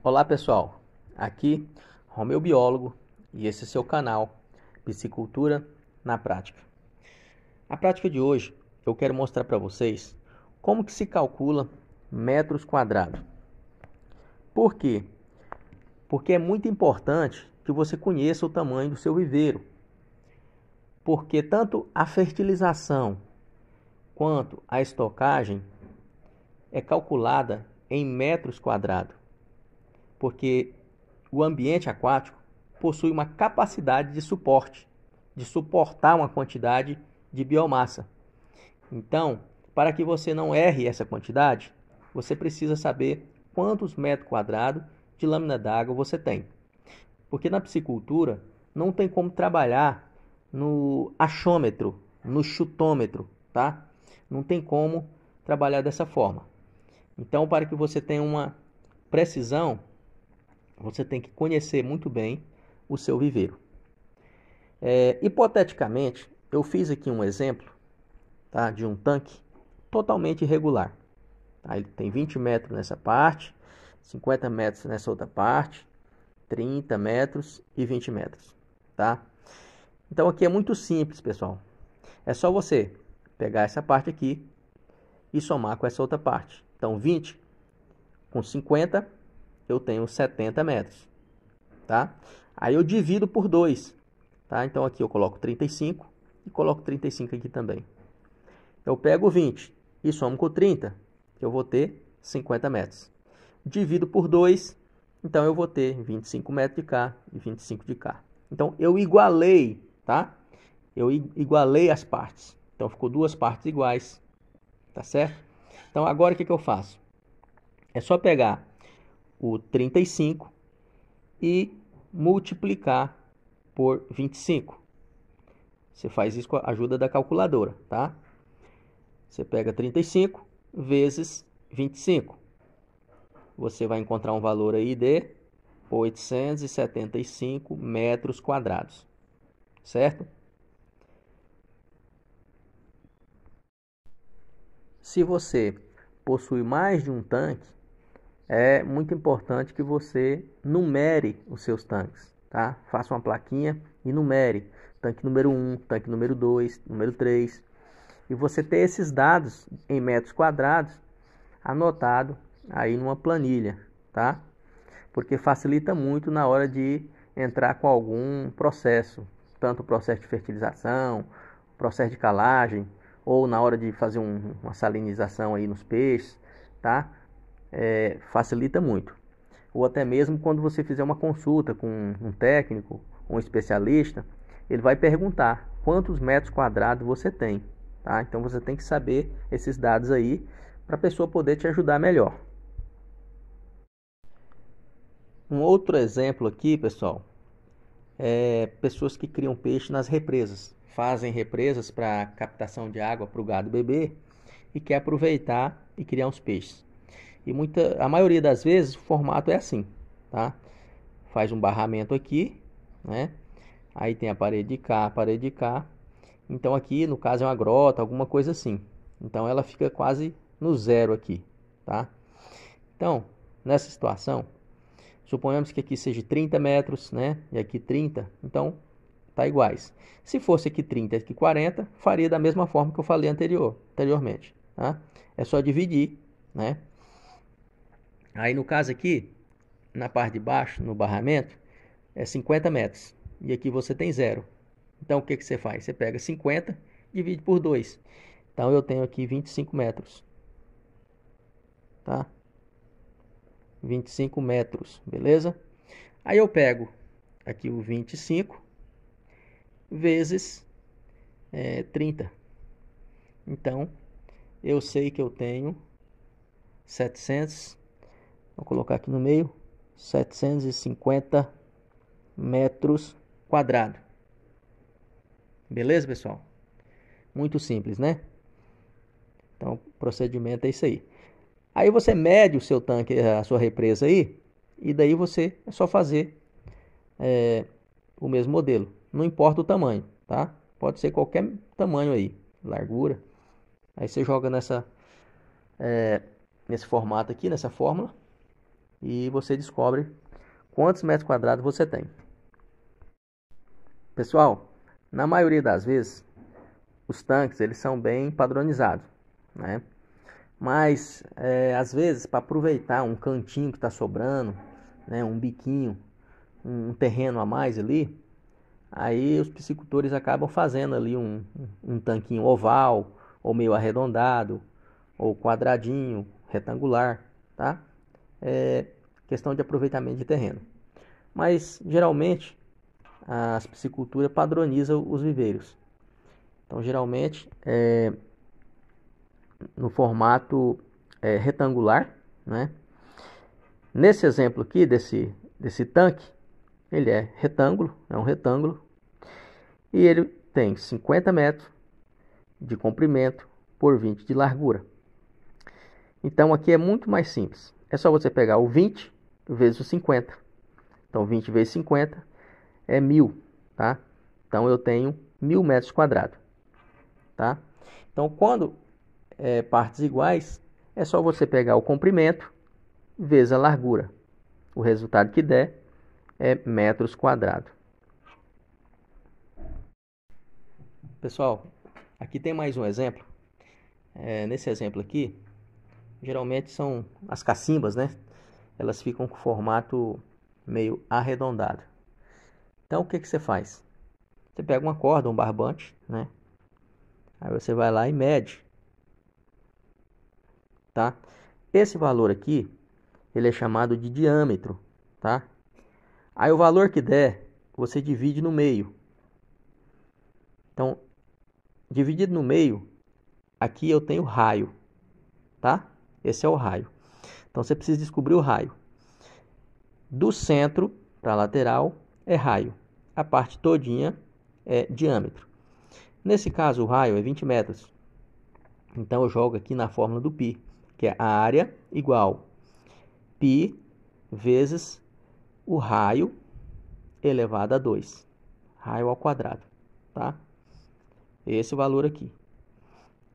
Olá pessoal, aqui Romeu Biólogo e esse é seu canal Piscicultura na Prática. A prática de hoje eu quero mostrar para vocês como que se calcula metros quadrados. Por quê? Porque é muito importante que você conheça o tamanho do seu viveiro. Porque tanto a fertilização quanto a estocagem é calculada em metros quadrados. Porque o ambiente aquático possui uma capacidade de suporte, de suportar uma quantidade de biomassa. Então, para que você não erre essa quantidade, você precisa saber quantos metros quadrados de lâmina d'água você tem. Porque na piscicultura não tem como trabalhar no achômetro, no chutômetro, tá? Não tem como trabalhar dessa forma. Então, para que você tenha uma precisão, você tem que conhecer muito bem o seu viveiro. Hipoteticamente, eu fiz aqui um exemplo, tá, de um tanque totalmente irregular. Tá? Ele tem 20 metros nessa parte, 50 metros nessa outra parte, 30 metros e 20 metros. Tá? Então aqui é muito simples, pessoal. É só você pegar essa parte aqui e somar com essa outra parte. Então 20 com 50 eu tenho 70 metros. Tá? Aí eu divido por 2. Tá? Então aqui eu coloco 35 e coloco 35 aqui também. Eu pego 20 e somo com 30, eu vou ter 50 metros. Divido por 2, então eu vou ter 25 metros de cá e 25 de cá. Então eu igualei, tá? Eu igualei as partes. Então ficou duas partes iguais, tá certo? Então agora o que eu faço? É só pegar o 35 e multiplicar por 25. Você faz isso com a ajuda da calculadora, tá? Você pega 35 vezes 25. Você vai encontrar um valor aí de 875 metros quadrados, certo? Se você possui mais de um tanque, é muito importante que você numere os seus tanques, tá? Faça uma plaquinha e numere. Tanque número 1, tanque número 2, número 3. E você ter esses dados em metros quadrados anotado aí numa planilha, tá? Porque facilita muito na hora de entrar com algum processo, tanto o processo de fertilização, processo de calagem, ou na hora de fazer uma salinização aí nos peixes, tá? Facilita muito. Ou até mesmo quando você fizer uma consulta com um técnico, um especialista, ele vai perguntar quantos metros quadrados você tem, tá? Então você tem que saber esses dados aí para a pessoa poder te ajudar melhor. Um outro exemplo aqui, pessoal, é pessoas que criam peixe nas represas. Fazem represas para captação de água para o gado beber e quer aproveitar e criar uns peixes. E a maioria das vezes o formato é assim, tá? Faz um barramento aqui, né? Aí tem a parede de cá, a parede de cá. Então aqui, no caso, é uma grota, alguma coisa assim. Então ela fica quase no zero aqui, tá? Então, nessa situação, suponhamos que aqui seja 30 metros, né? E aqui 30, então tá iguais. Se fosse aqui 30 e aqui 40, faria da mesma forma que eu falei anteriormente, tá? É só dividir, né? Aí no caso aqui, na parte de baixo, no barramento, é 50 metros. E aqui você tem zero. Então o que você faz? Você pega 50 e divide por 2. Então eu tenho aqui 25 metros. Tá? 25 metros, beleza? Aí eu pego aqui o 25 vezes 30. Então eu sei que eu tenho 700, vou colocar aqui no meio, 750 metros quadrados. Beleza, pessoal? Muito simples, né? Então, o procedimento é isso aí. Aí você mede o seu tanque, a sua represa aí, e daí você é só fazer o mesmo modelo. Não importa o tamanho, tá? Pode ser qualquer tamanho aí, largura. Aí você joga nesse formato aqui, nessa fórmula, e você descobre quantos metros quadrados você tem. Pessoal, na maioria das vezes, os tanques eles são bem padronizados, né? Mas, às vezes, para aproveitar um cantinho que está sobrando, né, um biquinho, um terreno a mais ali, aí os piscicultores acabam fazendo ali um tanquinho oval, ou meio arredondado, ou quadradinho, retangular, tá? É questão de aproveitamento de terreno. Mas, geralmente, as pisciculturas padronizam os viveiros. Então, geralmente, no formato retangular, né? Nesse exemplo aqui, desse tanque, ele é um retângulo, e ele tem 50 metros de comprimento por 20 de largura. Então, aqui é muito mais simples. É só você pegar o 20 vezes o 50. Então, 20 vezes 50 é 1000, tá? Então, eu tenho 1000 metros quadrados, tá? Então, quando partes iguais, é só você pegar o comprimento vezes a largura. O resultado que der é metros quadrados. Pessoal, aqui tem mais um exemplo. Nesse exemplo aqui, geralmente são as cacimbas, né? Elas ficam com formato meio arredondado. Então, o que você faz? Você pega uma corda, um barbante, né? Aí você vai lá e mede, tá? Esse valor aqui, ele é chamado de diâmetro, tá? Aí o valor que der, você divide no meio. Então, dividido no meio, aqui eu tenho raio, tá? Esse é o raio. Então, você precisa descobrir o raio. Do centro para a lateral é raio. A parte todinha é diâmetro. Nesse caso, o raio é 20 metros. Então, eu jogo aqui na fórmula do π, que é a área igual π vezes o raio elevado a 2. Raio ao quadrado, tá? Esse valor aqui.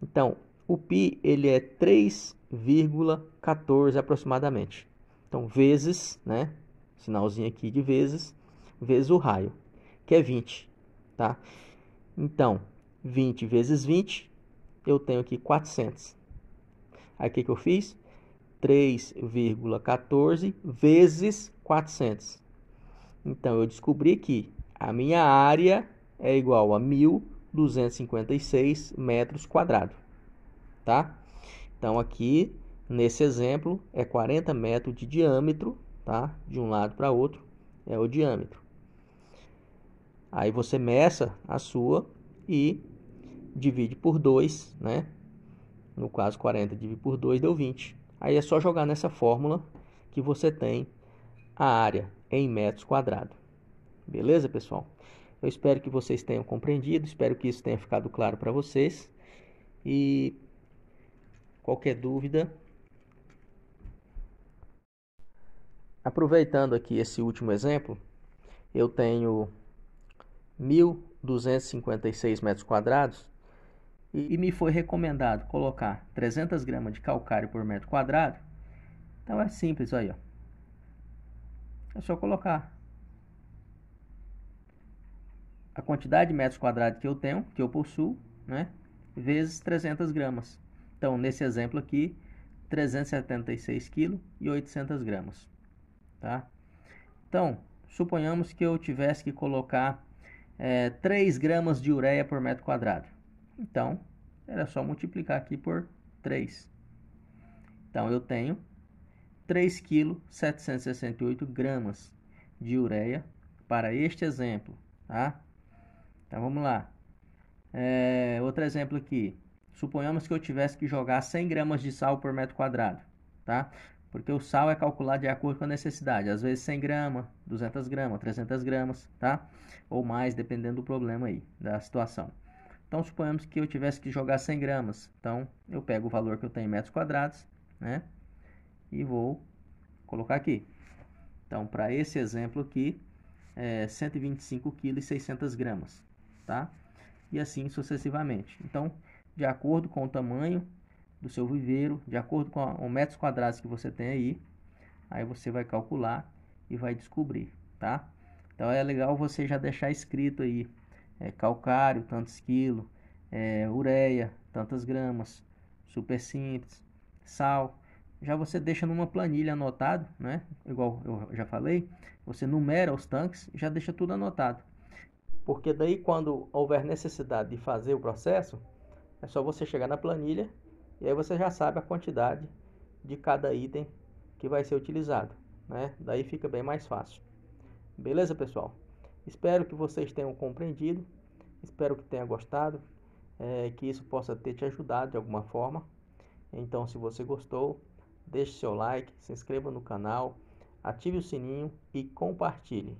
Então, o π ele é 3,14 aproximadamente. Então, vezes, né? Sinalzinho aqui de vezes, vezes o raio, que é 20, tá? Então, 20 vezes 20, eu tenho aqui 400. Aí, o que eu fiz? 3,14 vezes 400. Então, eu descobri que a minha área é igual a 1.256 metros quadrados, tá? Então, aqui, nesse exemplo, é 40 metros de diâmetro, tá? De um lado para outro é o diâmetro. Aí você meça a sua e divide por 2, né? No caso, 40 dividido por 2 deu 20. Aí é só jogar nessa fórmula que você tem a área em metros quadrados. Beleza, pessoal? Eu espero que vocês tenham compreendido, espero que isso tenha ficado claro para vocês. E qualquer dúvida, aproveitando aqui esse último exemplo, eu tenho 1.256 metros quadrados e me foi recomendado colocar 300 gramas de calcário por metro quadrado. Então é simples aí, ó. É só colocar a quantidade de metros quadrados que eu tenho, que eu possuo, né, vezes 300 gramas. Então, nesse exemplo aqui, 376 kg e 800 gramas, tá? Então, suponhamos que eu tivesse que colocar 3 gramas de ureia por metro quadrado. Então, era só multiplicar aqui por 3. Então, eu tenho 3 kg 768 gramas de ureia para este exemplo, tá? Então, vamos lá. Outro exemplo aqui. Suponhamos que eu tivesse que jogar 100 gramas de sal por metro quadrado, tá? Porque o sal é calculado de acordo com a necessidade. Às vezes 100 gramas, 200 gramas, 300 gramas, tá? Ou mais, dependendo do problema aí, da situação. Então, suponhamos que eu tivesse que jogar 100 gramas. Então, eu pego o valor que eu tenho em metros quadrados, né? E vou colocar aqui. Então, para esse exemplo aqui, 125 kg e 600 gramas, tá? E assim sucessivamente. Então, de acordo com o tamanho do seu viveiro, de acordo com os metros quadrados que você tem aí, Aí você vai calcular e vai descobrir, tá? Então é legal você já deixar escrito aí, calcário, tantos quilos, ureia, tantas gramas, super simples, sal. Já você deixa numa planilha anotado, né? Igual eu já falei, você numera os tanques e já deixa tudo anotado. Porque daí quando houver necessidade de fazer o processo, é só você chegar na planilha e aí você já sabe a quantidade de cada item que vai ser utilizado, né? Daí fica bem mais fácil. Beleza, pessoal? Espero que vocês tenham compreendido, espero que tenha gostado, que isso possa ter te ajudado de alguma forma. Então, se você gostou, deixe seu like, se inscreva no canal, ative o sininho e compartilhe.